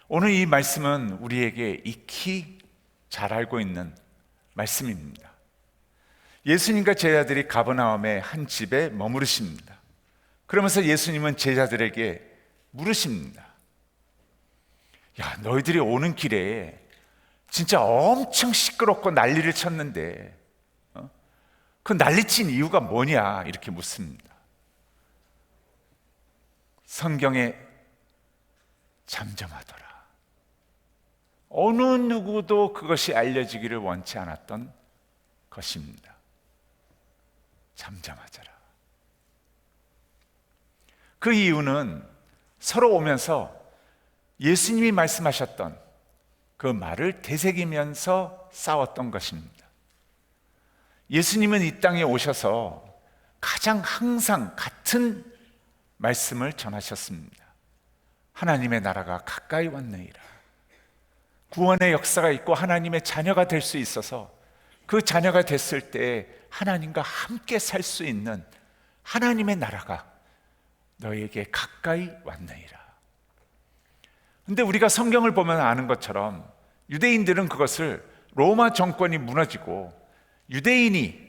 오늘 이 말씀은 우리에게 익히 잘 알고 있는 말씀입니다. 예수님과 제자들이 가버나움의 한 집에 머무르십니다. 그러면서 예수님은 제자들에게 물으십니다. 야, 너희들이 오는 길에 진짜 엄청 시끄럽고 난리를 쳤는데 그 난리친 이유가 뭐냐? 이렇게 묻습니다. 성경에 잠잠하더라. 어느 누구도 그것이 알려지기를 원치 않았던 것입니다. 잠잠하자라. 그 이유는 서로 오면서 예수님이 말씀하셨던 그 말을 되새기면서 싸웠던 것입니다. 예수님은 이 땅에 오셔서 가장 항상 같은 말씀을 전하셨습니다. 하나님의 나라가 가까이 왔느니라. 구원의 역사가 있고 하나님의 자녀가 될 수 있어서 그 자녀가 됐을 때 하나님과 함께 살 수 있는 하나님의 나라가 너희에게 가까이 왔느니라. 근데 우리가 성경을 보면 아는 것처럼 유대인들은 그것을 로마 정권이 무너지고 유대인이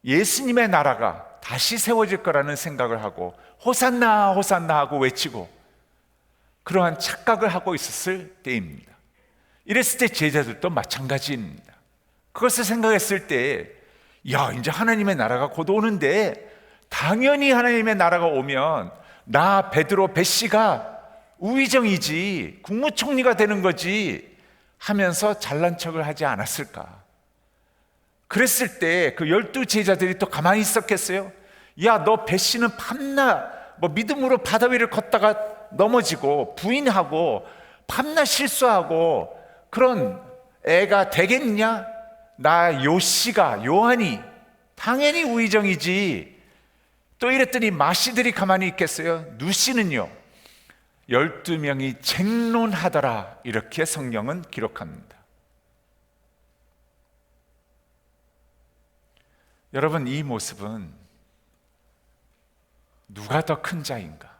예수님의 나라가 다시 세워질 거라는 생각을 하고 호산나 호산나 하고 외치고 그러한 착각을 하고 있었을 때입니다. 이랬을 때 제자들도 마찬가지입니다. 그것을 생각했을 때 야, 이제 하나님의 나라가 곧 오는데 당연히 하나님의 나라가 오면 나 베드로 베씨가 우의정이지 국무총리가 되는 거지 하면서 잘난 척을 하지 않았을까? 그랬을 때 그 12 제자들이 또 가만히 있었겠어요? 야, 너 베씨는 밤낮 믿음으로 바다 위를 걷다가 넘어지고 부인하고 밤낮 실수하고 그런 애가 되겠냐? 나 요시가 요한이 당연히 우의정이지. 또 이랬더니 마씨들이 가만히 있겠어요? 누씨는요 12명이 쟁론하더라. 이렇게 성경은 기록합니다. 여러분, 이 모습은 누가 더 큰 자인가?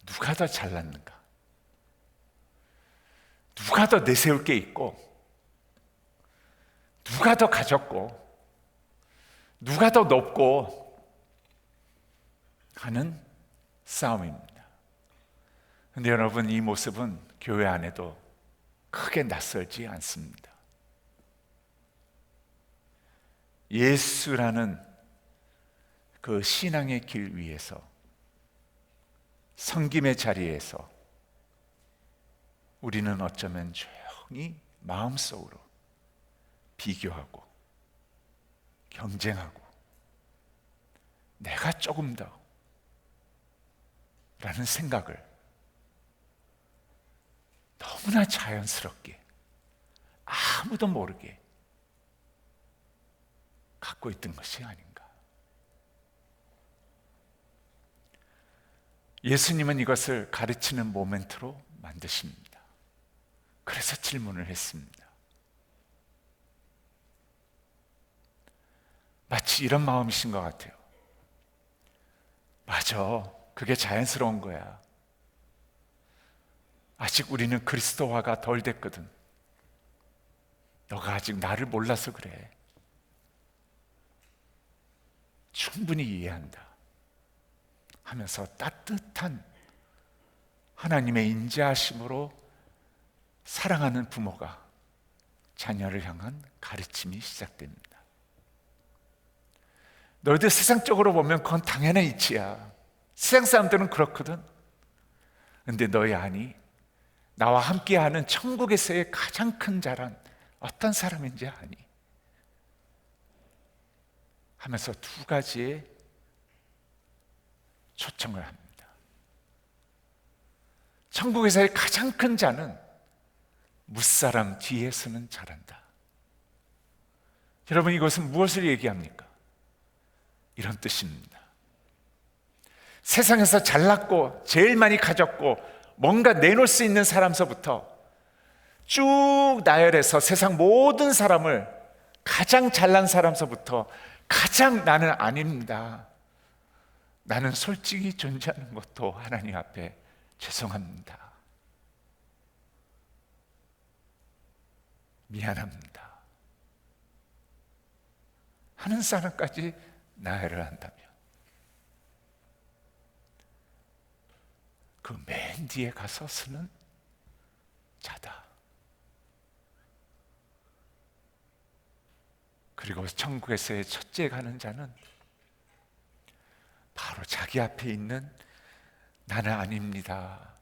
누가 더 잘났는가? 누가 더 내세울 게 있고 누가 더 가졌고 누가 더 높고 하는 싸움입니다. 그런데 여러분, 이 모습은 교회 안에도 크게 낯설지 않습니다. 예수라는 그 신앙의 길 위에서 섬김의 자리에서 우리는 어쩌면 조용히 마음속으로 비교하고 경쟁하고 내가 조금 더 라는 생각을 너무나 자연스럽게 아무도 모르게 갖고 있던 것이 아닌가. 예수님은 이것을 가르치는 모멘트로 만드십니다. 그래서 질문을 했습니다. 마치 이런 마음이신 것 같아요. 맞아, 그게 자연스러운 거야. 아직 우리는 그리스도화가 덜 됐거든. 너가 아직 나를 몰라서 그래. 충분히 이해한다 하면서 따뜻한 하나님의 인자하심으로 사랑하는 부모가 자녀를 향한 가르침이 시작됩니다. 너희들 세상적으로 보면 그건 당연한 이치야. 세상 사람들은 그렇거든. 근데 너희 아니, 나와 함께하는 천국에서의 가장 큰 자란 어떤 사람인지 아니? 하면서 두 가지의 초청을 합니다. 천국에서의 가장 큰 자는 무사람 뒤에서는 잘한다. 여러분, 이것은 무엇을 얘기합니까? 이런 뜻입니다. 세상에서 잘났고 제일 많이 가졌고 뭔가 내놓을 수 있는 사람서부터 쭉 나열해서 세상 모든 사람을 가장 잘난 사람서부터 가장 나는 아닙니다. 나는 솔직히 존재하는 것도 하나님 앞에 죄송합니다. 미안합니다 하는 사람까지 나열을 한다면 그 맨 뒤에 가서 쓰는 자다. 그리고 천국에서의 첫째 가는 자는 바로 자기 앞에 있는 나는 아닙니다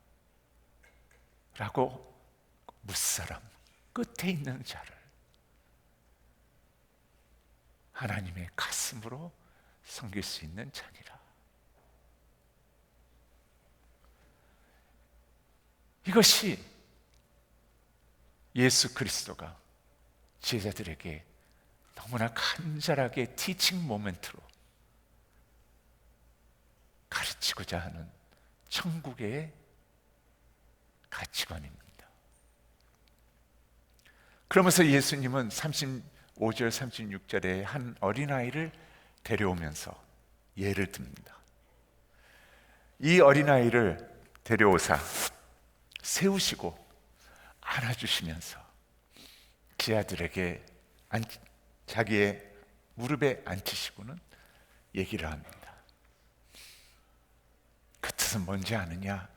라고 무사람 끝에 있는 자를 하나님의 가슴으로 섬길 수 있는 자니라. 이것이 예수 그리스도가 제자들에게 너무나 간절하게 티칭 모멘트로 가르치고자 하는 천국의 가치관입니다. 그러면서 예수님은 35절 36절에 한 어린아이를 데려오면서 예를 듭니다. 이 어린아이를 데려오사 세우시고 안아주시면서 제자들에게 자기의 무릎에 앉히시고는 얘기를 합니다. 그 뜻은 뭔지 아느냐?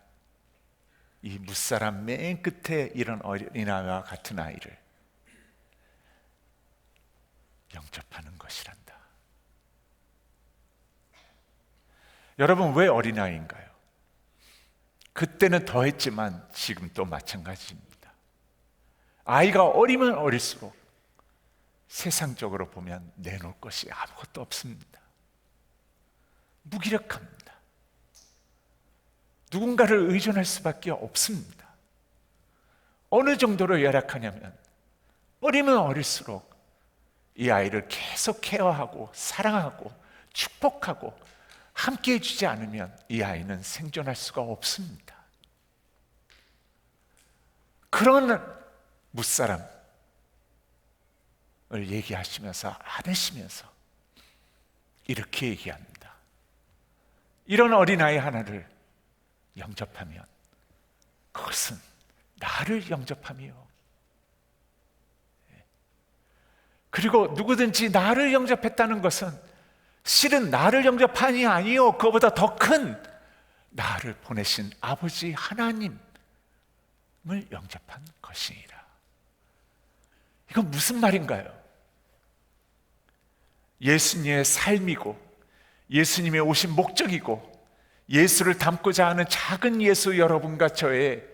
이 무사람 맨 끝에 이런 어린아이와 같은 아이를 영접하는 것이란다. 여러분, 왜 어린아이인가요? 그때는 더했지만 지금 또 마찬가지입니다. 아이가 어리면 어릴수록 세상적으로 보면 내놓을 것이 아무것도 없습니다. 무기력합니다. 누군가를 의존할 수밖에 없습니다. 어느 정도로 열악하냐면 어리면 어릴수록 이 아이를 계속 케어하고 사랑하고 축복하고 함께 해주지 않으면 이 아이는 생존할 수가 없습니다. 그런 무사람을 얘기하시면서 안으시면서 이렇게 얘기합니다. 이런 어린아이 하나를 영접하면 그것은 나를 영접함이요. 그리고 누구든지 나를 영접했다는 것은 실은 나를 영접한이 아니요, 그거보다 더 큰 나를 보내신 아버지 하나님을 영접한 것이니라. 이건 무슨 말인가요? 예수님의 삶이고 예수님의 오신 목적이고 예수를 닮고자 하는 작은 예수 여러분과 저의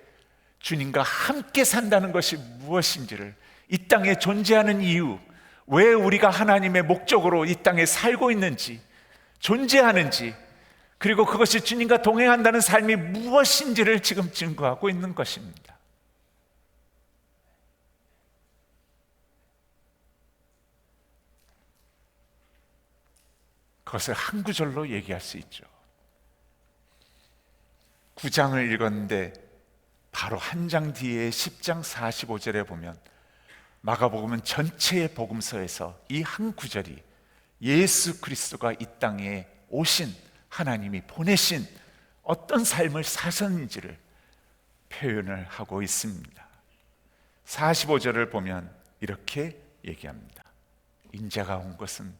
주님과 함께 산다는 것이 무엇인지를, 이 땅에 존재하는 이유, 왜 우리가 하나님의 목적으로 이 땅에 살고 있는지, 존재하는지, 그리고 그것이 주님과 동행한다는 삶이 무엇인지를 지금 증거하고 있는 것입니다. 그것을 한 구절로 얘기할 수 있죠. 9장을 읽었는데 바로 한 장 뒤에 10장 45절에 보면 마가복음은 전체의 복음서에서 이 한 구절이 예수 그리스도가 이 땅에 오신, 하나님이 보내신 어떤 삶을 사셨는지를 표현을 하고 있습니다. 45절을 보면 이렇게 얘기합니다. 인자가 온 것은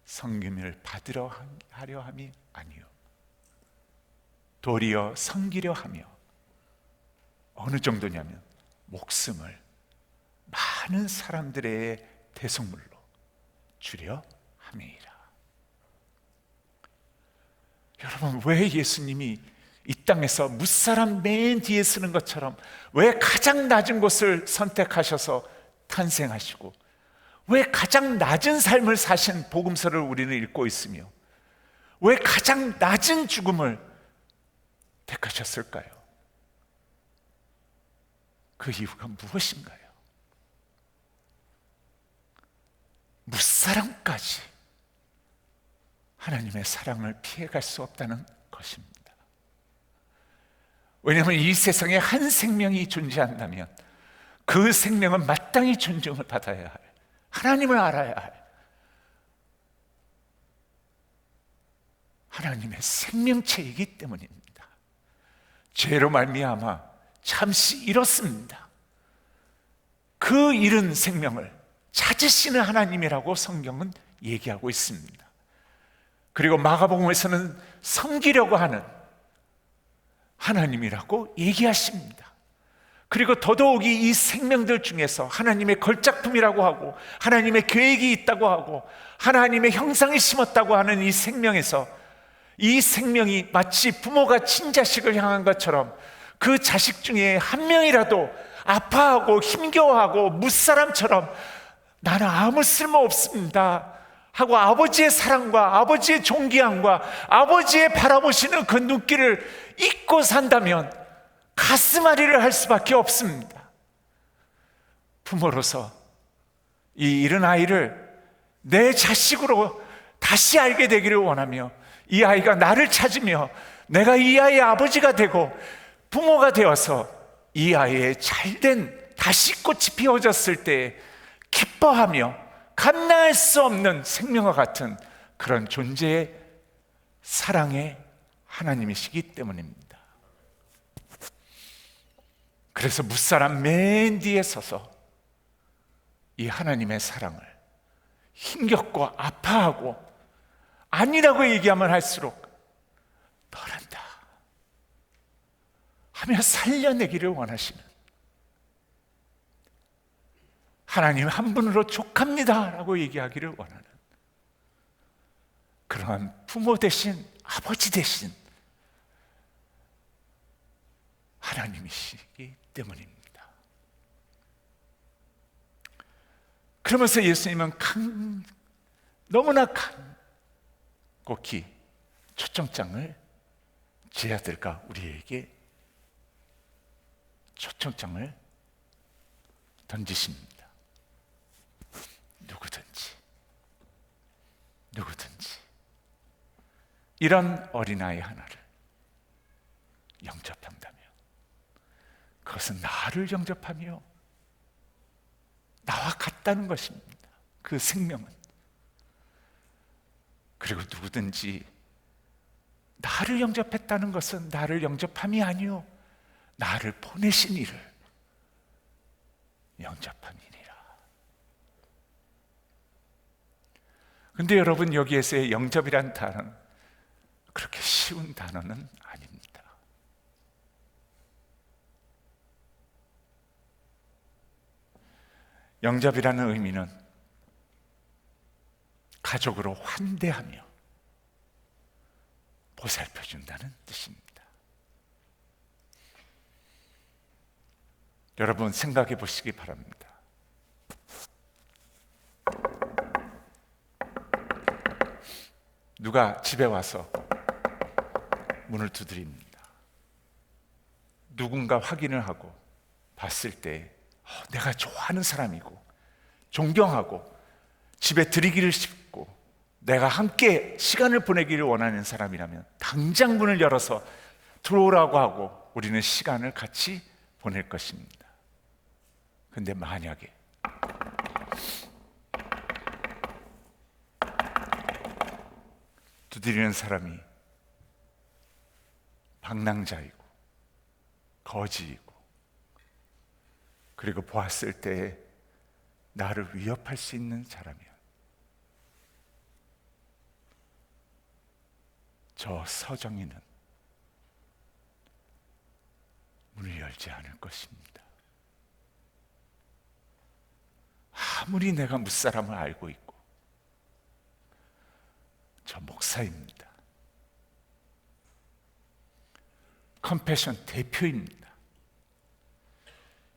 섬김을 받으려 하려 함이 아니요 도리어 섬기려 하며, 어느 정도냐면 목숨을 많은 사람들의 대속물로 주려 함이라. 여러분, 왜 예수님이 이 땅에서 무사람 맨 뒤에 쓰는 것처럼 왜 가장 낮은 곳을 선택하셔서 탄생하시고 왜 가장 낮은 삶을 사신 복음서를 우리는 읽고 있으며 왜 가장 낮은 죽음을 택하셨을까요? 그 이유가 무엇인가요? 무사람까지 하나님의 사랑을 피해갈 수 없다는 것입니다. 왜냐하면 이 세상에 한 생명이 존재한다면 그 생명은 마땅히 존중을 받아야 할, 하나님을 알아야 할 하나님의 생명체이기 때문입니다. 죄로 말미암아 잠시 잃었습니다. 그 잃은 생명을 찾으시는 하나님이라고 성경은 얘기하고 있습니다. 그리고 마가복음에서는 섬기려고 하는 하나님이라고 얘기하십니다. 그리고 더더욱이 이 생명들 중에서 하나님의 걸작품이라고 하고 하나님의 계획이 있다고 하고 하나님의 형상이 심었다고 하는 이 생명에서 이 생명이 마치 부모가 친자식을 향한 것처럼 그 자식 중에 한 명이라도 아파하고 힘겨워하고 무사람처럼 나는 아무 쓸모 없습니다 하고 아버지의 사랑과 아버지의 존귀함과 아버지의 바라보시는 그 눈길을 잊고 산다면 가슴앓이를 할 수밖에 없습니다. 부모로서 이 잃은 아이를 내 자식으로 다시 알게 되기를 원하며 이 아이가 나를 찾으며 내가 이 아이의 아버지가 되고 부모가 되어서 이 아이의 잘된 다시 꽃이 피어졌을 때 기뻐하며 감당할 수 없는 생명과 같은 그런 존재의 사랑의 하나님이시기 때문입니다. 그래서 무사람 맨 뒤에 서서 이 하나님의 사랑을 힘겹고 아파하고 아니라고 얘기하면 할수록 너란다 하며 살려내기를 원하시는 하나님 한 분으로 족합니다 라고 얘기하기를 원하는 그러한 부모 대신 아버지 대신 하나님이시기 때문입니다. 그러면서 예수님은 너무나 간곡히 초청장을 제 아들과 우리에게 초청장을 던지십니다. 누구든지 이런 어린아이 하나를 영접한다면 그것은 나를 영접하며 나와 같다는 것입니다. 그 생명은. 그리고 누구든지 나를 영접했다는 것은 나를 영접함이 아니요 나를 보내신 이를 영접함이니라. 근데 여러분, 여기에서의 영접이란 단어는 그렇게 쉬운 단어는 아닙니다. 영접이라는 의미는 가족으로 환대하며 보살펴준다는 뜻입니다. 여러분 생각해 보시기 바랍니다. 누가 집에 와서 문을 두드립니다. 누군가 확인을 하고 봤을 때 내가 좋아하는 사람이고 존경하고 집에 들이기를 싶고 내가 함께 시간을 보내기를 원하는 사람이라면 당장 문을 열어서 들어오라고 하고 우리는 시간을 같이 보낼 것입니다. 근데 만약에 두드리는 사람이 방랑자이고 거지이고 그리고 보았을 때 나를 위협할 수 있는 자라면 저 서정이는 문을 열지 않을 것입니다. 아무리 내가 무사람을 알고 있고 저 목사입니다. 컴패션 대표입니다.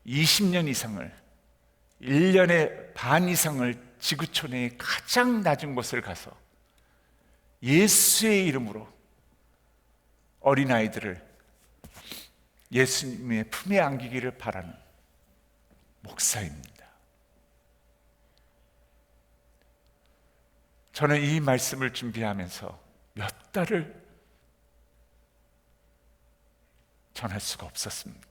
20년 이상을 1년에 반 이상을 지구촌의 가장 낮은 곳을 가서 예수의 이름으로 어린아이들을 예수님의 품에 안기기를 바라는 목사입니다. 저는 이 말씀을 준비하면서 몇 달을 전할 수가 없었습니다.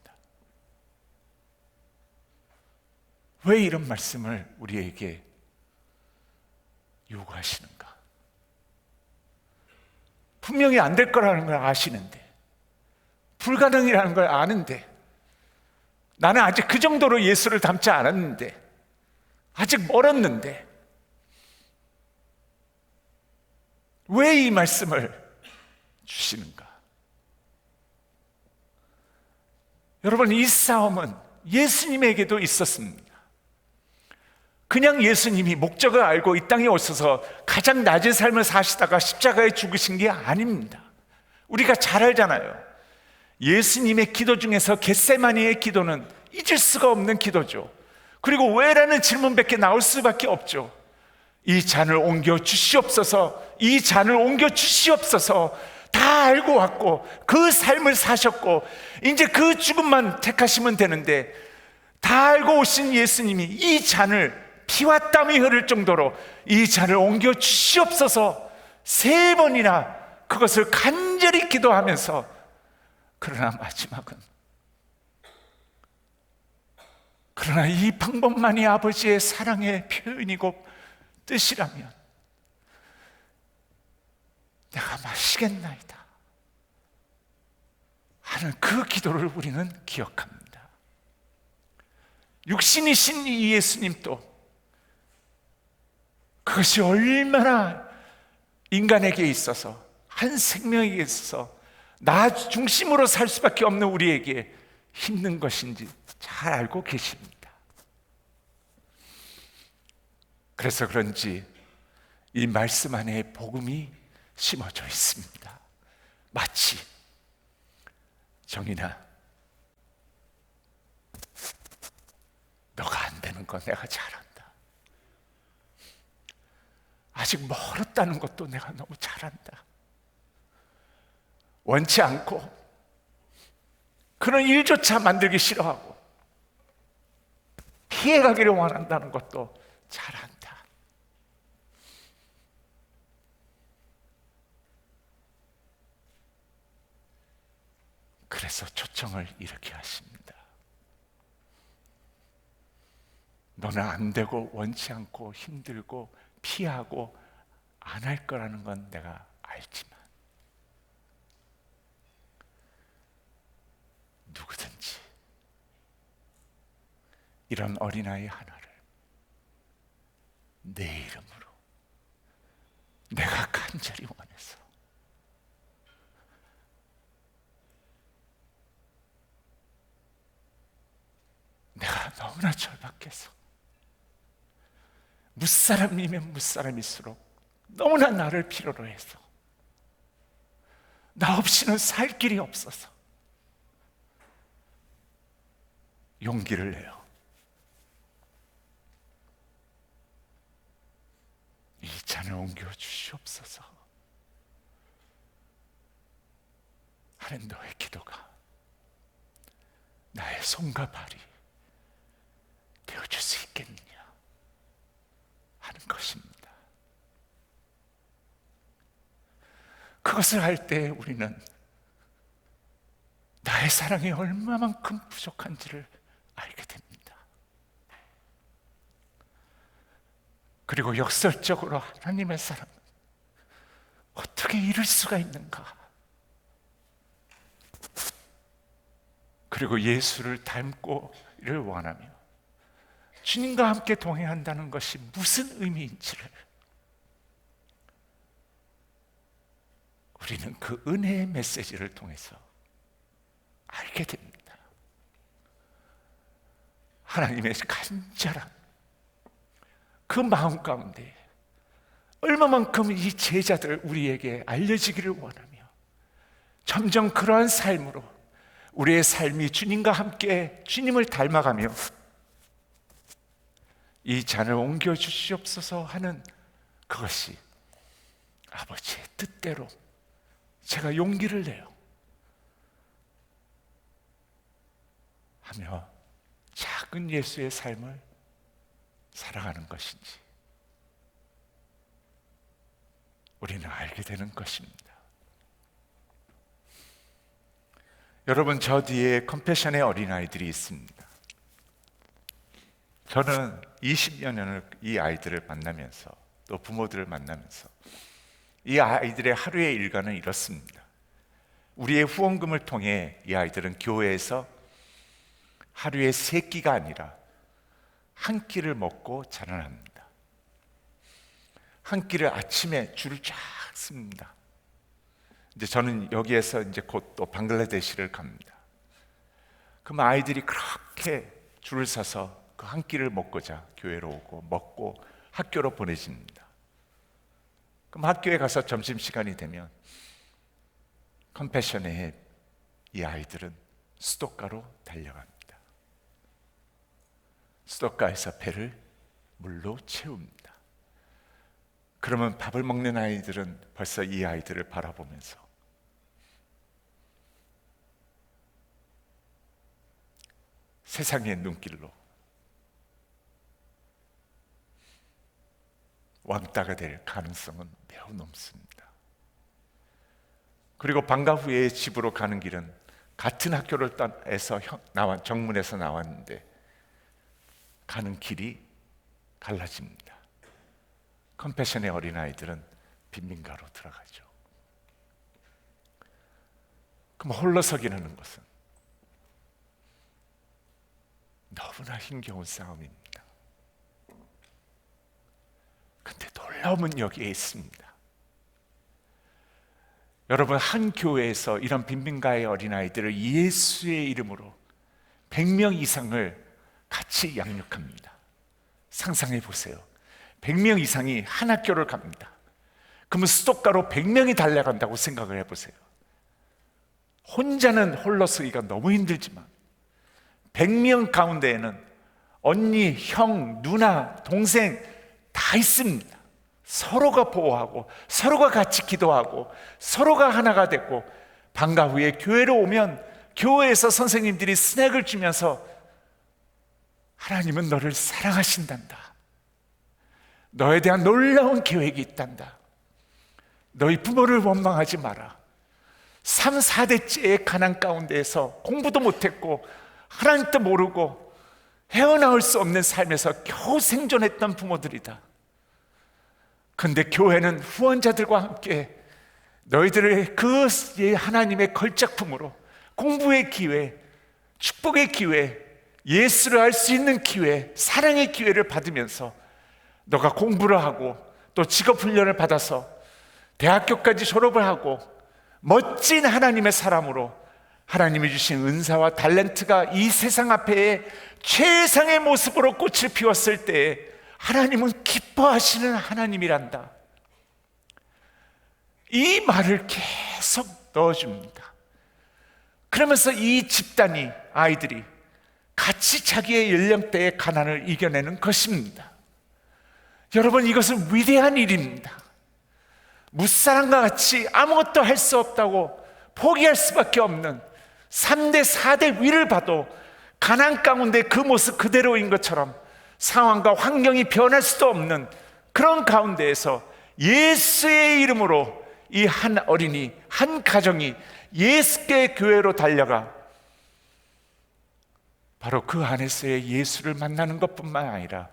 왜 이런 말씀을 우리에게 요구하시는가? 분명히 안 될 거라는 걸 아시는데, 불가능이라는 걸 아는데 나는 아직 그 정도로 예수를 닮지 않았는데, 아직 멀었는데 왜 이 말씀을 주시는가? 여러분, 이 싸움은 예수님에게도 있었습니다. 그냥 예수님이 목적을 알고 이 땅에 오셔서 가장 낮은 삶을 사시다가 십자가에 죽으신 게 아닙니다. 우리가 잘 알잖아요. 예수님의 기도 중에서 겟세마니의 기도는 잊을 수가 없는 기도죠. 그리고 왜라는 질문밖에 나올 수밖에 없죠. 이 잔을 옮겨 주시옵소서, 이 잔을 옮겨 주시옵소서. 다 알고 왔고 그 삶을 사셨고 이제 그 죽음만 택하시면 되는데, 다 알고 오신 예수님이 이 잔을 피와 땀이 흐를 정도로 이 잔을 옮겨 주시옵소서 3번이나 그것을 간절히 기도하면서, 그러나 마지막은, 그러나 이 방법만이 아버지의 사랑의 표현이고 뜻이라면 내가 마시겠나이다 하는 그 기도를 우리는 기억합니다. 육신이신 이 예수님도 그것이 얼마나 인간에게 있어서, 한 생명에게 있어서 나 중심으로 살 수밖에 없는 우리에게 힘든 것인지 잘 알고 계십니다. 그래서 그런지 이 말씀 안에 복음이 심어져 있습니다. 마치 정인아, 너가 안 되는 건 내가 잘한다. 아직 멀었다는 것도 내가 너무 잘한다. 원치 않고 그런 일조차 만들기 싫어하고 피해가기를 원한다는 것도 잘한다. 그래서 초청을 이렇게 하십니다. 너는 안 되고 원치 않고 힘들고 피하고 안 할 거라는 건 내가 알지만 누구든지 이런 어린아이 하나를 내 이름으로 내가 간절히 원해서 내가 너무나 절박해서 무사람이면 무사람일수록 너무나 나를 필요로 해서 나 없이는 살 길이 없어서 용기를 내요. 이 잔을 옮겨 주시옵소서 하는 너의 기도가 나의 손과 발이 되어줄 수 있겠느냐 하는 것입니다. 그것을 할 때 우리는 나의 사랑이 얼마만큼 부족한지를 알게 됩니다. 그리고 역설적으로 하나님의 사랑은 어떻게 이룰 수가 있는가? 그리고 예수를 닮고를 원하며 주님과 함께 동행한다는 것이 무슨 의미인지를 우리는 그 은혜의 메시지를 통해서 알게 됩니다. 하나님의 간절한 그 마음 가운데 얼마만큼 이 제자들 우리에게 알려지기를 원하며 점점 그러한 삶으로 우리의 삶이 주님과 함께 주님을 닮아가며 이 잔을 옮겨 주시옵소서 하는 그것이 아버지의 뜻대로 제가 용기를 내요 하며 작은 예수의 삶을 살아가는 것인지 우리는 알게 되는 것입니다. 여러분, 저 뒤에 컴패션의 어린아이들이 있습니다. 저는 20여 년을 이 아이들을 만나면서 또 부모들을 만나면서 이 아이들의 하루의 일과는 이렇습니다. 우리의 후원금을 통해 이 아이들은 교회에서 하루에 3끼가 아니라 한 끼를 먹고 자라납니다. 한 끼를 아침에 줄을 쫙 씁니다. 이제 저는 여기에서 이제 곧 또 방글라데시를 갑니다. 그럼 아이들이 그렇게 줄을 서서 그 한 끼를 먹고자 교회로 오고 먹고 학교로 보내집니다. 그럼 학교에 가서 점심시간이 되면 컴패션의 이 아이들은 수도가로 달려갑니다. 수도가에서 배를 물로 채웁니다. 그러면 밥을 먹는 아이들은 벌써 이 아이들을 바라보면서 세상의 눈길로 왕따가 될 가능성은 매우 높습니다. 그리고 방과 후에 집으로 가는 길은 같은 학교를 떠나서 정문에서 나왔는데 가는 길이 갈라집니다. 컴패션의 어린아이들은 빈민가로 들어가죠. 그럼 홀로 서기라는 것은 너무나 힘겨운 싸움입니다. 근데 놀라움은 여기에 있습니다. 여러분, 한 교회에서 이런 빈민가의 어린아이들을 예수의 이름으로 100명 이상을 같이 양육합니다. 상상해 보세요. 100명 이상이 한 학교를 갑니다. 그러면 수도가로 100명이 달려간다고 생각을 해보세요. 혼자는 홀로 서기가 너무 힘들지만 100명 가운데에는 언니, 형, 누나, 동생 다 있습니다. 서로가 보호하고 서로가 같이 기도하고 서로가 하나가 됐고, 방과 후에 교회로 오면 교회에서 선생님들이 스낵을 주면서 하나님은 너를 사랑하신단다. 너에 대한 놀라운 계획이 있단다. 너희 부모를 원망하지 마라. 3, 4대째의 가난 가운데에서 공부도 못했고 하나님도 모르고 헤어나올 수 없는 삶에서 겨우 생존했던 부모들이다. 그런데 교회는 후원자들과 함께 너희들의 그 하나님의 걸작품으로 공부의 기회, 축복의 기회, 예수를 알 수 있는 기회, 사랑의 기회를 받으면서 너가 공부를 하고 또 직업훈련을 받아서 대학교까지 졸업을 하고 멋진 하나님의 사람으로 하나님이 주신 은사와 탤런트가 이 세상 앞에 최상의 모습으로 꽃을 피웠을 때 하나님은 기뻐하시는 하나님이란다. 이 말을 계속 넣어줍니다. 그러면서 이 집단이, 아이들이 같이 자기의 연령대의 가난을 이겨내는 것입니다. 여러분, 이것은 위대한 일입니다. 무사람과 같이 아무것도 할 수 없다고 포기할 수밖에 없는 3대, 4대 위를 봐도 가난 가운데 그 모습 그대로인 것처럼 상황과 환경이 변할 수도 없는 그런 가운데에서 예수의 이름으로 이 한 어린이, 한 가정이 예수께 교회로 달려가 바로 그 안에서의 예수를 만나는 것뿐만 아니라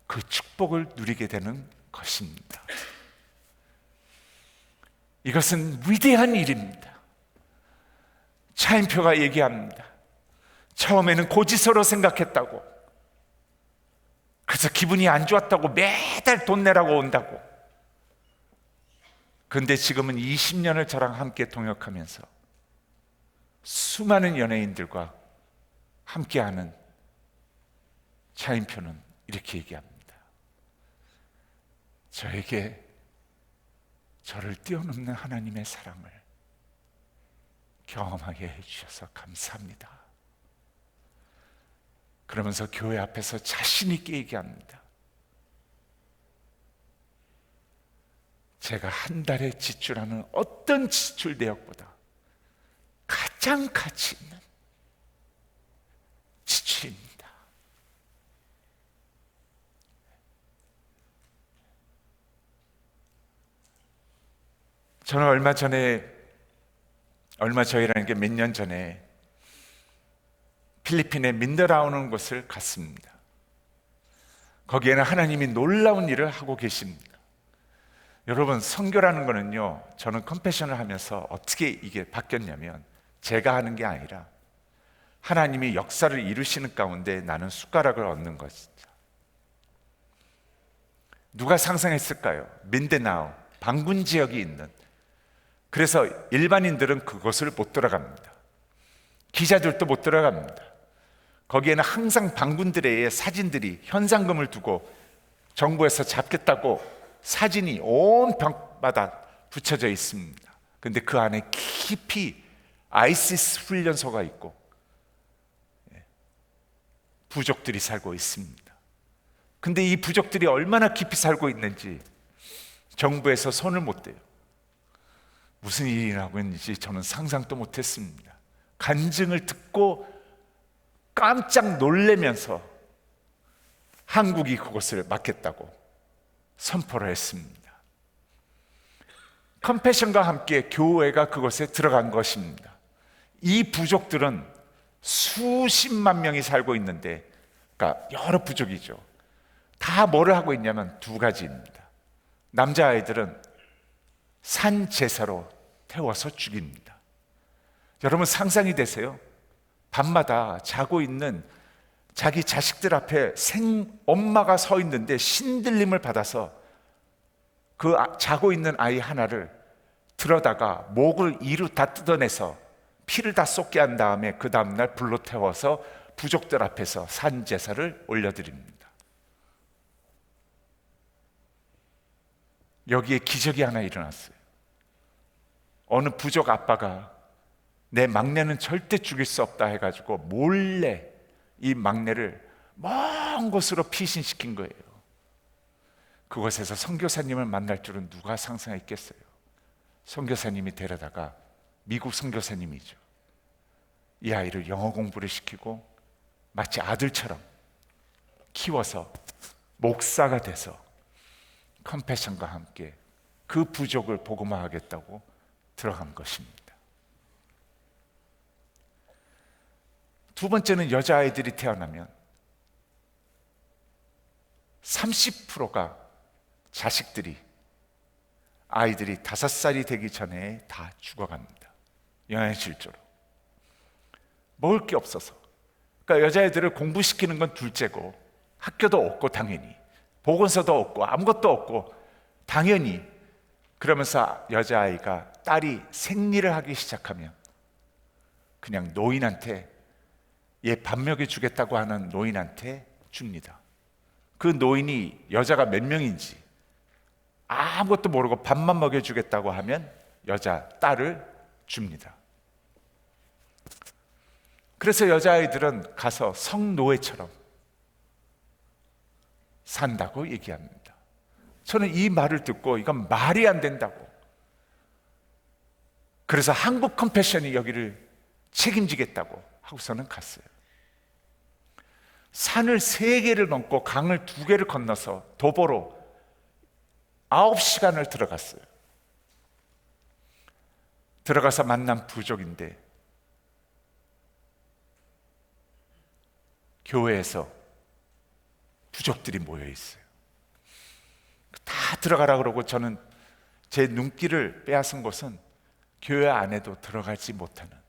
그 축복을 누리게 되는 것입니다. 이것은 위대한 일입니다. 차인표가 얘기합니다. 처음에는 고지서로 생각했다고, 그래서 기분이 안 좋았다고 매달 돈 내라고 온다고. 그런데 지금은 20년을 저랑 함께 동역하면서 수많은 연예인들과 함께하는 차인표는 이렇게 얘기합니다. 저에게 저를 뛰어넘는 하나님의 사랑을 경험하게 해주셔서 감사합니다. 그러면서 교회 앞에서 자신 있게 얘기합니다. 제가 한 달에 지출하는 어떤 지출 내역보다 가장 가치 있는 지출입니다. 저는 얼마 전이라는 게 몇 년 전에 필리핀의 민다나오는 곳을 갔습니다. 거기에는 하나님이 놀라운 일을 하고 계십니다. 여러분, 선교라는 거는요, 저는 컴패션을 하면서 어떻게 이게 바뀌었냐면, 제가 하는 게 아니라 하나님이 역사를 이루시는 가운데 나는 숟가락을 얻는 것이죠. 누가 상상했을까요? 민데나오, 반군 지역이 있는, 그래서 일반인들은 그곳을 못 들어갑니다. 기자들도 못 들어갑니다. 거기에는 항상 반군들의 사진들이, 현상금을 두고 정부에서 잡겠다고 사진이 온 벽마다 붙여져 있습니다. 근데 그 안에 깊이 아이시스 훈련소가 있고 부족들이 살고 있습니다. 근데 이 부족들이 얼마나 깊이 살고 있는지 정부에서 손을 못 대요. 무슨 일이 나고 있는지 저는 상상도 못했습니다. 간증을 듣고 깜짝 놀라면서 한국이 그것을 막겠다고 선포를 했습니다. 컴패션과 함께 교회가 그곳에 들어간 것입니다. 이 부족들은 수십만 명이 살고 있는데, 그러니까 여러 부족이죠. 다 뭐를 하고 있냐면 두 가지입니다. 남자아이들은 산 제사로 태워서 죽입니다. 여러분 상상이 되세요? 밤마다 자고 있는 자기 자식들 앞에 엄마가 서 있는데 신들림을 받아서 그 자고 있는 아이 하나를 들어다가 목을 이루 다 뜯어내서 피를 다 쏟게 한 다음에 그 다음날 불로 태워서 부족들 앞에서 산 제사를 올려드립니다. 여기에 기적이 하나 일어났어요. 어느 부족 아빠가 내 막내는 절대 죽일 수 없다 해가지고 몰래 이 막내를 먼 곳으로 피신시킨 거예요. 그곳에서 선교사님을 만날 줄은 누가 상상했겠어요? 선교사님이 데려다가, 미국 선교사님이죠, 이 아이를 영어 공부를 시키고 마치 아들처럼 키워서 목사가 돼서 컴패션과 함께 그 부족을 복음화하겠다고 들어간 것입니다. 두 번째는 여자아이들이 태어나면 30%가 자식들이, 아이들이 5살이 되기 전에 다 죽어갑니다. 영양실조로. 먹을 게 없어서. 그러니까 여자애들을 공부시키는 건 둘째고, 학교도 없고 당연히, 보건소도 없고 아무것도 없고 당연히. 그러면서 여자아이가, 딸이 생리를 하기 시작하면 그냥 노인한테, 얘 밥 먹여주겠다고 하는 노인한테 줍니다. 그 노인이 여자가 몇 명인지 아무것도 모르고 밥만 먹여주겠다고 하면 여자 딸을 줍니다. 그래서 여자아이들은 가서 성노예처럼 산다고 얘기합니다. 저는 이 말을 듣고 이건 말이 안 된다고, 그래서 한국 컴패션이 여기를 책임지겠다고 하고서는 갔어요. 산을 3개를 넘고 강을 2개를 건너서 도보로 9시간을 들어갔어요. 들어가서 만난 부족인데 교회에서 부족들이 모여 있어요. 다 들어가라 그러고 저는 제 눈길을 빼앗은 곳은 교회 안에도 들어가지 못하는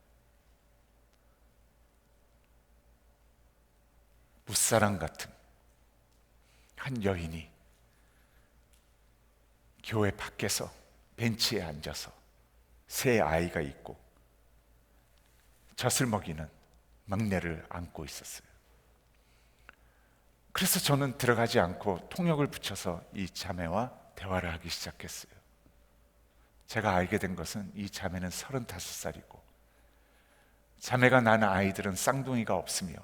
무사람 같은 한 여인이 교회 밖에서 벤치에 앉아서 새 아이가 있고 젖을 먹이는 막내를 안고 있었어요. 그래서 저는 들어가지 않고 통역을 붙여서 이 자매와 대화를 하기 시작했어요. 제가 알게 된 것은 이 자매는 35살이고 자매가 낳은 아이들은 쌍둥이가 없으며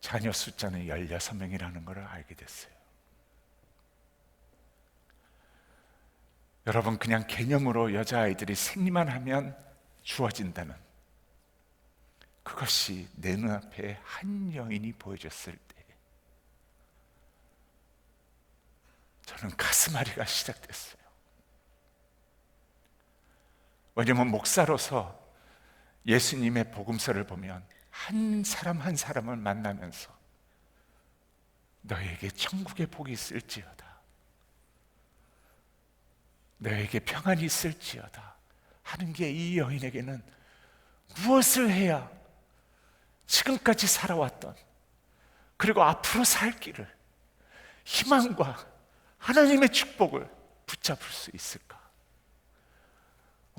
자녀 숫자는 16명이라는 것을 알게 됐어요. 여러분, 그냥 개념으로 여자아이들이 생리만 하면 주어진다는 그것이 내 눈앞에 한 여인이 보여졌을 때 저는 가슴앓이가 시작됐어요. 왜냐하면 목사로서 예수님의 복음서를 보면 한 사람 한 사람을 만나면서 너에게 천국의 복이 있을지어다, 너에게 평안이 있을지어다 하는 게 이 여인에게는 무엇을 해야 지금까지 살아왔던, 그리고 앞으로 살 길을, 희망과 하나님의 축복을 붙잡을 수 있을까?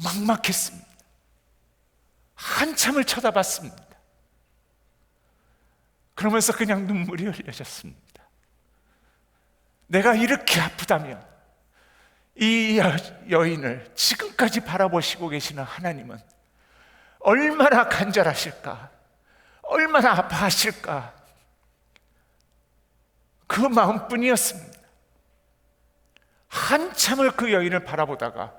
막막했습니다. 한참을 쳐다봤습니다. 그러면서 그냥 눈물이 흘려졌습니다. 내가 이렇게 아프다면 이 여인을 지금까지 바라보시고 계시는 하나님은 얼마나 간절하실까, 얼마나 아파하실까, 그 마음뿐이었습니다. 한참을 그 여인을 바라보다가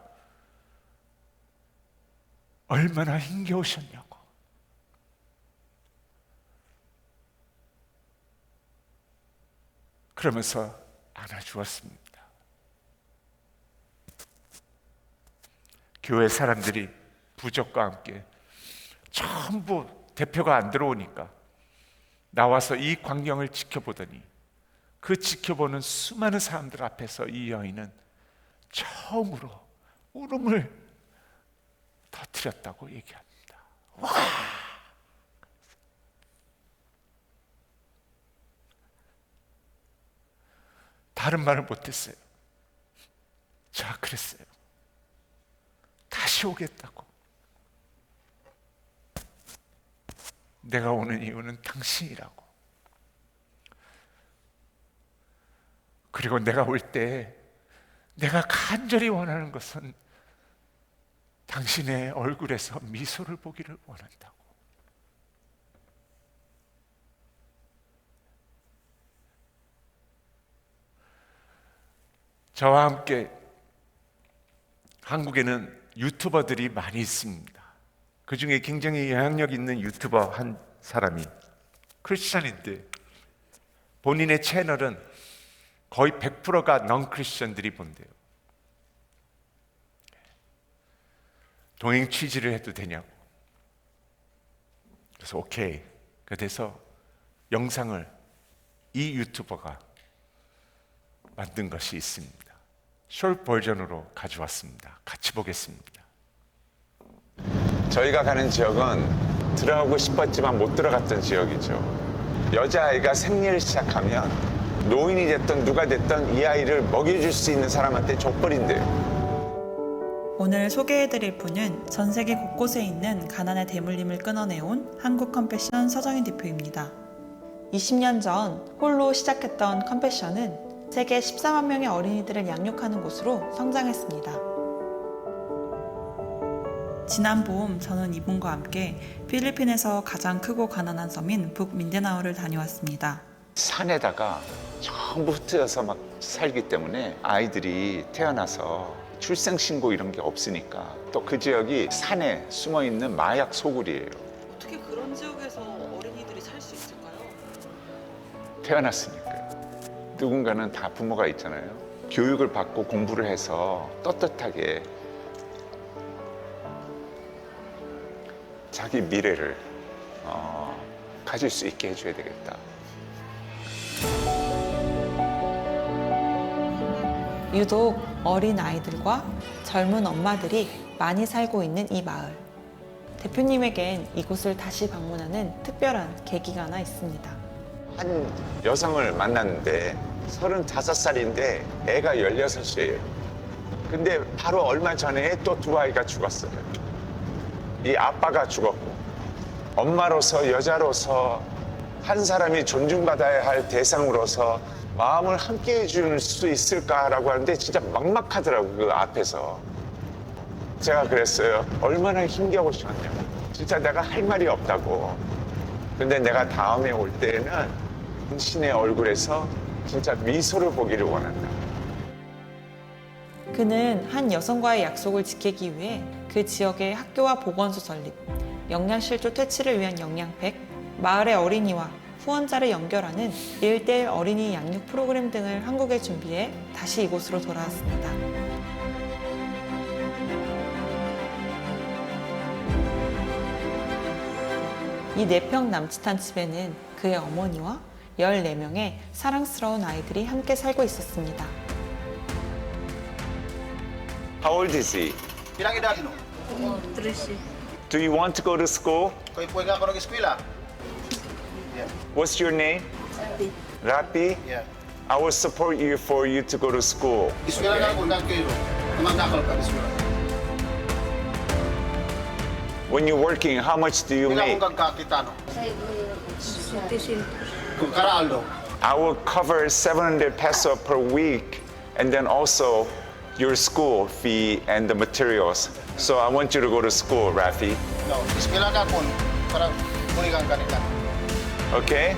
얼마나 힘겨우셨냐고. 그러면서 안아주었습니다. 교회 사람들이 부적과 함께 전부 대표가 안 들어오니까 나와서 이 광경을 지켜보더니 그 지켜보는 수많은 사람들 앞에서 이 여인은 처음으로 울음을 터뜨렸다고 얘기합니다. 와! 다른 말을 못했어요. 자, 그랬어요. 다시 오겠다고. 내가 오는 이유는 당신이라고. 그리고 내가 올 때 내가 간절히 원하는 것은 당신의 얼굴에서 미소를 보기를 원한다고. 저와 함께 한국에는 유튜버들이 많이 있습니다. 그 중에 굉장히 영향력 있는 유튜버 한 사람이 크리스천인데 본인의 채널은 거의 100%가 넌 크리스천들이 본대요. 동행 취지를 해도 되냐고. 그래서 오케이. 그래서 영상을 이 유튜버가 만든 것이 있습니다. 숏 버전으로 가져왔습니다. 같이 보겠습니다. 저희가 가는 지역은 들어가고 싶었지만 못 들어갔던 지역이죠. 여자아이가 생리를 시작하면 노인이 됐든 누가 됐든 이 아이를 먹여줄 수 있는 사람한테 족벌인데요. 오늘 소개해드릴 분은 전 세계 곳곳에 있는 가난의 대물림을 끊어내온 한국 컴패션 서정인 대표입니다. 20년 전 홀로 시작했던 컴패션은 세계 14만 명의 어린이들을 양육하는 곳으로 성장했습니다. 지난 봄 저는 이분과 함께 필리핀에서 가장 크고 가난한 섬인 북민다나오를 다녀왔습니다. 산에다가 전부 흩어져서 막 살기 때문에 아이들이 태어나서 출생신고 이런 게 없으니까 또 그 지역이 산에 숨어있는 마약 소굴이에요. 어떻게 그런 지역에서 어린이들이 살 수 있을까요? 태어났으니까요. 누군가는 다 부모가 있잖아요. 교육을 받고 공부를 해서 떳떳하게 자기 미래를 가질 수 있게 해줘야 되겠다. 유독 어린 아이들과 젊은 엄마들이 많이 살고 있는 이 마을. 대표님에겐 이곳을 다시 방문하는 특별한 계기가 하나 있습니다. 한 여성을 만났는데 35살인데 애가 16이에요. 근데 바로 얼마 전에 또 두 아이가 죽었어요. 이 아빠가 죽었고 엄마로서 여자로서 한 사람이 존중받아야 할 대상으로서 마음을 함께 해줄 수 있을까라고 하는데 진짜 막막하더라고요. 그 앞에서 제가 그랬어요. 얼마나 힘겨우셨냐고. 진짜 내가 할 말이 없다고. 근데 내가 다음에 올 때는 당신의 얼굴에서 진짜 미소를 보기를 원한다. 그는 한 여성과의 약속을 지키기 위해 그 지역의 학교와 보건소 설립, 영양실조 퇴치를 위한 영양팩, 마을의 어린이와 후원자를 연결하는 1:1 어린이 양육 프로그램 등을 한국에 준비해 다시 이곳으로 돌아왔습니다. 이 4평 남짓한 집에는 그의 어머니와 14명의 사랑스러운 아이들이 함께 살고 있었습니다. How old is he? Ilang edad no? 13. Do you want to go to school? Pwede nga ako nag-eskwela. Yeah. What's your name? Rapi? Yeah. I will support you for you to go to school. Eskwela nga ako nag-kairo. Kumagakal ka eskwela. When you're working, how much do you Hindi make? akong gagkakita, no? Kung karaaldo. I will cover 700 peso per week and then also your school fee and the materials. So I want you to go to school, Rafi. No, eskwela nga ako para kuligan ka nila. Okay?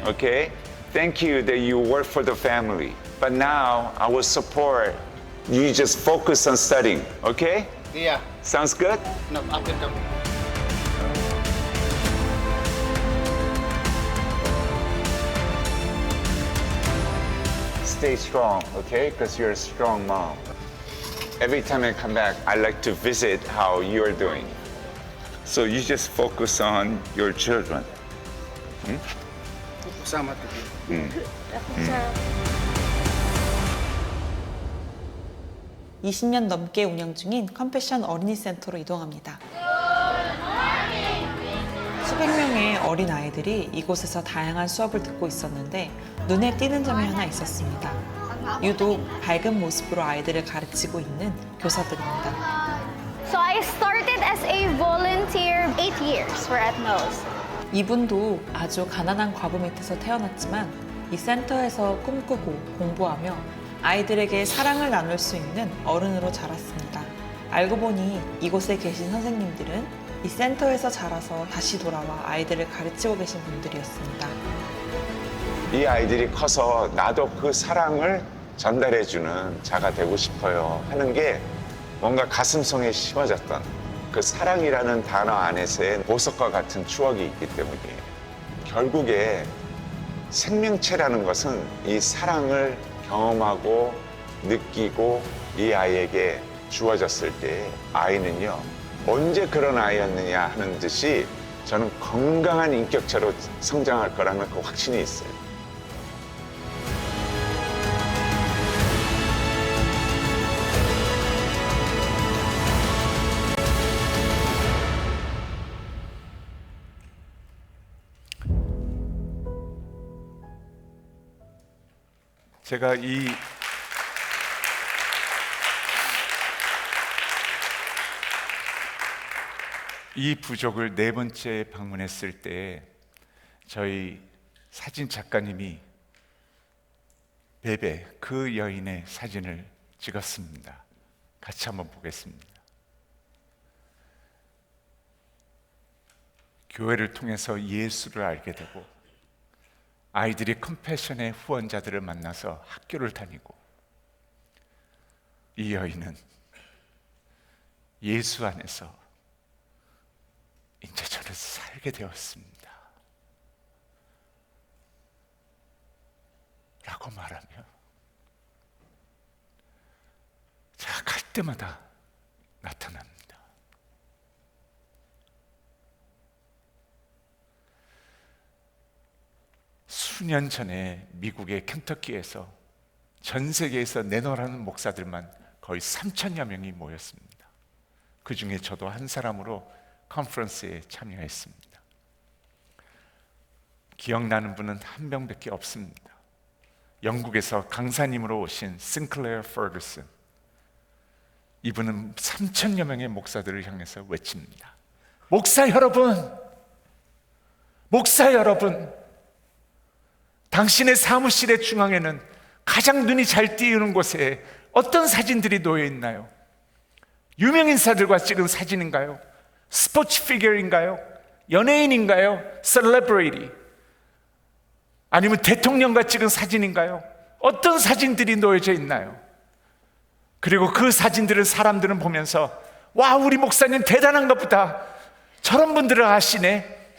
Okay? Thank you that you work for the family. But now I will support you just focus on studying. Okay? Iya. Sounds good? Nag-apir ka. Stay strong, okay? Because you're a strong mom. Every time I come back, I like to visit how you're doing. So you just focus on your children. Salamat ka. 20년 넘게 운영 중인 컴패션 어린이 센터로 이동합니다. 수백 명의 어린 아이들이 이곳에서 다양한 수업을 듣고 있었는데 눈에 띄는 점이 하나 있었습니다. 유독 밝은 모습으로 아이들을 가르치고 있는 교사들입니다. So I started as a volunteer 8 years for Atmos. 이분도 아주 가난한 과부 밑에서 태어났지만 이 센터에서 꿈꾸고 공부하며 아이들에게 사랑을 나눌 수 있는 어른으로 자랐습니다. 알고 보니 이곳에 계신 선생님들은 이 센터에서 자라서 다시 돌아와 아이들을 가르치고 계신 분들이었습니다. 이 아이들이 커서 나도 그 사랑을 전달해주는 자가 되고 싶어요 하는 게 뭔가 가슴속에 심어졌던 그 사랑이라는 단어 안에서의 보석과 같은 추억이 있기 때문에 결국에 생명체라는 것은 이 사랑을 경험하고 느끼고 이 아이에게 주어졌을 때 아이는요 언제 그런 아이였느냐 하는 듯이 저는 건강한 인격체로 성장할 거라는 그 확신이 있어요. 제가 이 부족을 네 번째 방문했을 때 저희 사진 작가님이 베베 그 여인의 사진을 찍었습니다. 같이 한번 보겠습니다. 교회를 통해서 예수를 알게 되고 아이들이 컴패션의 후원자들을 만나서 학교를 다니고 이 여인은 예수 안에서 이제 저를 살게 되었습니다 라고 말하며 제가 갈 때마다 나타납니다. 수년 전에 미국의 켄터키에서 전 세계에서 내노라는 목사들만 거의 3천여 명이 모였습니다. 그 중에 저도 한 사람으로 컨퍼런스에 참여했습니다. 기억나는 분은 한 명밖에 없습니다. 영국에서 강사님으로 오신 싱클레어 퍼거슨. 이분은 3천여 명의 목사들을 향해서 외칩니다. 목사 여러분, 목사 여러분, 당신의 사무실의 중앙에는 가장 눈이 잘 띄는 곳에 어떤 사진들이 놓여 있나요? 유명 인사들과 찍은 사진인가요? 스포츠 피겨인가요? 연예인인가요? 셀레브리티? 아니면 대통령과 찍은 사진인가요? 어떤 사진들이 놓여져 있나요? 그리고 그 사진들을 사람들은 보면서 와, 우리 목사님 대단한 것보다 저런 분들을 아시네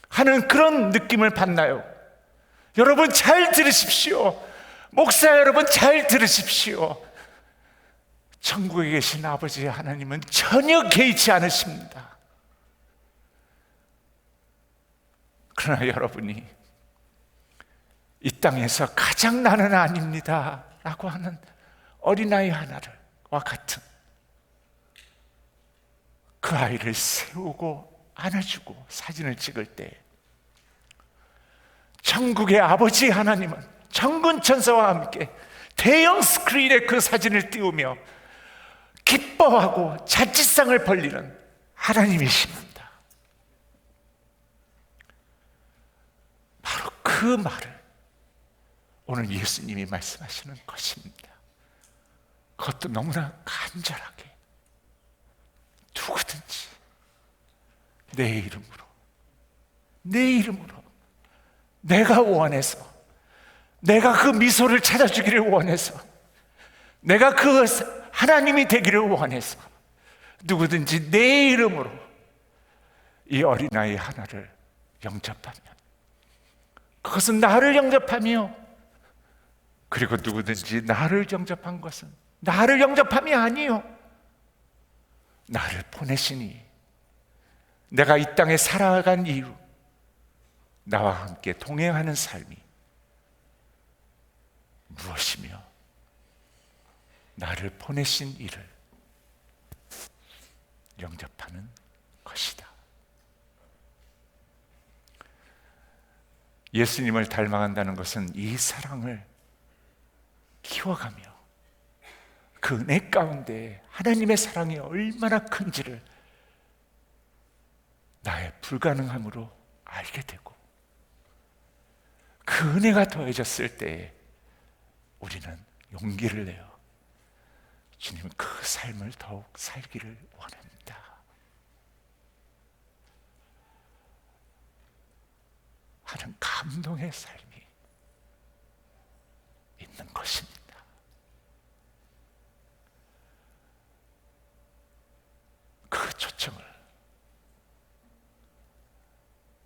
하는 그런 느낌을 받나요? 여러분 잘 들으십시오. 목사 여러분 잘 들으십시오. 천국에 계신 아버지 하나님은 전혀 개의치 않으십니다. 그러나 여러분이 이 땅에서 가장 나는 아닙니다 라고 하는 어린아이 하나와 같은 그 아이를 세우고 안아주고 사진을 찍을 때 천국의 아버지 하나님은 천군 천사와 함께 대형 스크린에 그 사진을 띄우며 기뻐하고 자취상을 벌리는 하나님이십니다. 바로 그 말을 오늘 예수님이 말씀하시는 것입니다. 그것도 너무나 간절하게 누구든지 내 이름으로 내가 원해서, 내가 그 미소를 찾아주기를 원해서, 내가 그 하나님이 되기를 원해서 누구든지 내 이름으로 이 어린아이 하나를 영접하면, 그것은 나를 영접하며, 그리고 누구든지 나를 영접한 것은 나를 영접함이 아니요, 나를 보내시니 내가 이 땅에 살아간 이유, 나와 함께 동행하는 삶이 무엇이며 나를 보내신 이를 영접하는 것이다. 예수님을 닮아간다는 것은 이 사랑을 키워가며 그 은혜 가운데 하나님의 사랑이 얼마나 큰지를 나의 불가능함으로 알게 되고, 그 은혜가 더해졌을 때에 우리는 용기를 내어 주님 그 삶을 더욱 살기를 원합니다 하는 감동의 삶이 있는 것입니다. 그 초청을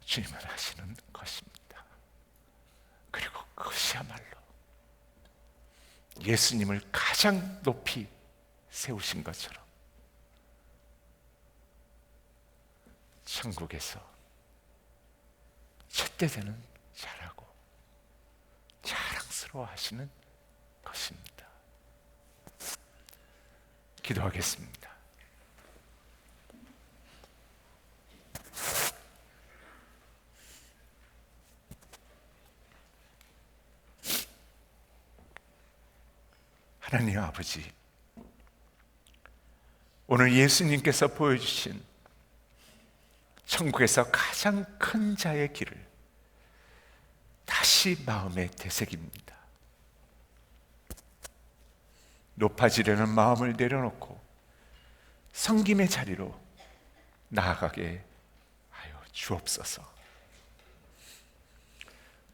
주님은 하시는 것입니다. 그리고 그것이야말로 예수님을 가장 높이 세우신 것처럼 천국에서 츤대되는 자라고 자랑스러워 하시는 것입니다. 기도하겠습니다. 하나님 아버지, 오늘 예수님께서 보여주신 천국에서 가장 큰 자의 길을 다시 마음에 되새깁니다. 높아지려는 마음을 내려놓고 섬김의 자리로 나아가게 하여 주옵소서.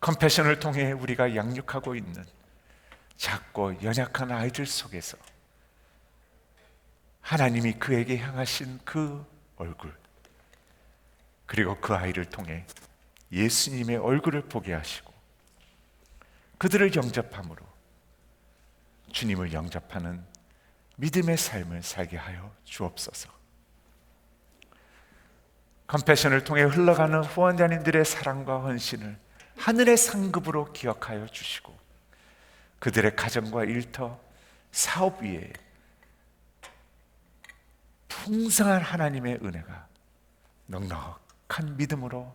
컴패션을 통해 우리가 양육하고 있는 작고 연약한 아이들 속에서 하나님이 그에게 향하신 그 얼굴, 그리고 그 아이를 통해 예수님의 얼굴을 보게 하시고 그들을 영접함으로 주님을 영접하는 믿음의 삶을 살게 하여 주옵소서. 컴패션을 통해 흘러가는 후원자님들의 사랑과 헌신을 하늘의 상급으로 기억하여 주시고 그들의 가정과 일터, 사업 위에 풍성한 하나님의 은혜가 넉넉한 믿음으로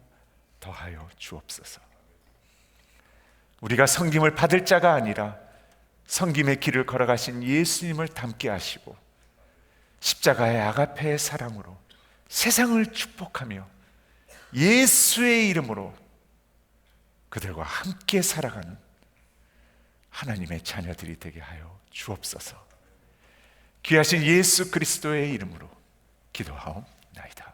더하여 주옵소서. 우리가 섬김을 받을 자가 아니라 섬김의 길을 걸어가신 예수님을 닮게 하시고 십자가의 아가페의 사랑으로 세상을 축복하며 예수의 이름으로 그들과 함께 살아가는 하나님의 자녀들이 되게 하여 주옵소서. 귀하신 예수 그리스도의 이름으로 기도하옵나이다.